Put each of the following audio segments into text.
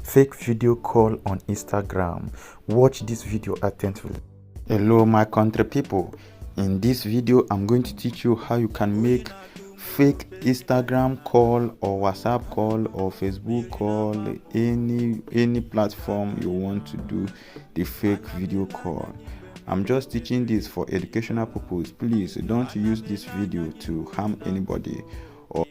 Fake video call on Instagram. Watch this video attentively. Hello my country people. In this video I'm going to teach you how you can make fake Instagram call or WhatsApp call or Facebook call, any platform you want to do the fake video call. I'm just teaching this for educational purpose. Please don't use this video to harm anybody, or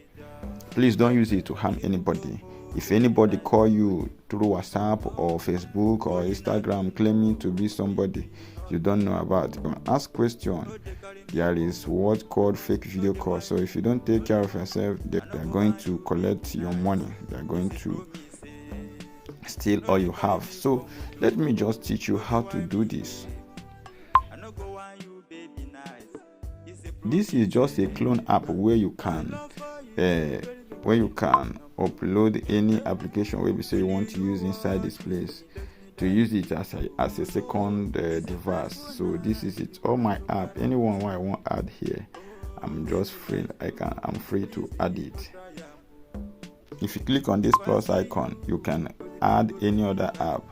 please don't use it to harm anybody. If anybody call you through WhatsApp or Facebook or Instagram claiming to be somebody you don't know about, you can ask question. There is what's called fake video call. So if you don't take care of yourself, they're going to collect your money. They're going to steal all you have. So let me just teach you how to do this. This is just a clone app where you can upload any application where you say you want to use inside this place, to use it as a second device. So this is it. All my app, anyone I want to add here, I'm just free. I'm free to add it. If you click on this plus icon, you can add any other app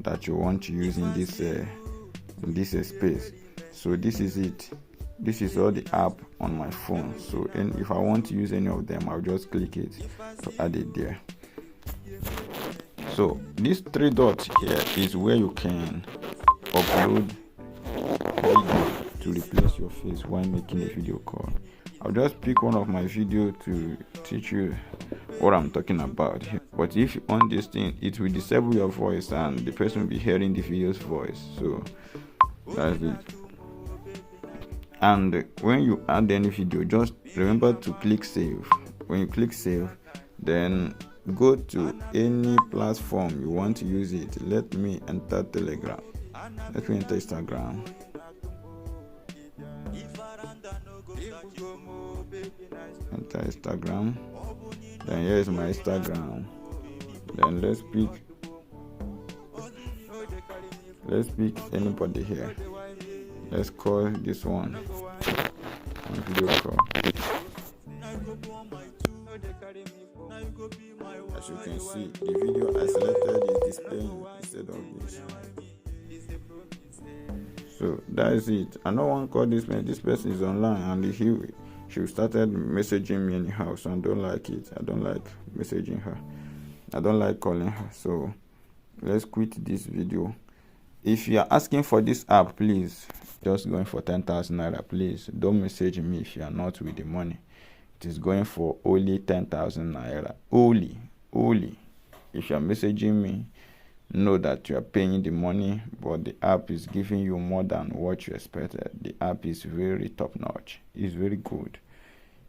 that you want to use in this space. So this is it. This is all the app on my phone. So if I want to use any of them, I'll just click it to add it there. So these three dots here is where you can upload video to replace your face while making a video call. I'll just pick one of my videos to teach you what I'm talking about here. But if you on this thing, it will disable your voice and the person will be hearing the video's voice. So that's it. And when you add any video, just remember to click save. When you click save, then go to any platform you want to use it. Let me enter Telegram. Let me enter Instagram. Enter Instagram. Then here is my Instagram. Then let's pick anybody here. Let's call this one video call. As you can see, the video I selected is displaying instead of this. So that is it. I don't want to call this man. This person is online and she started messaging me anyhow, so I don't like it. I don't like messaging her. I don't like calling her. So let's quit this video. If you are asking for this app, please just going for 10,000 naira. Please don't message me if you are not with the money. It is going for only 10,000 naira. Only. If you are messaging me, know that you are paying the money, but the app is giving you more than what you expected. The app is very top notch. It's very good.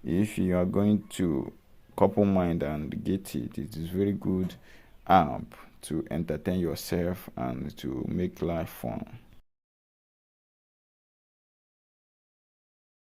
If you are going to couple mind and get it, it is very good app to entertain yourself and to make life fun.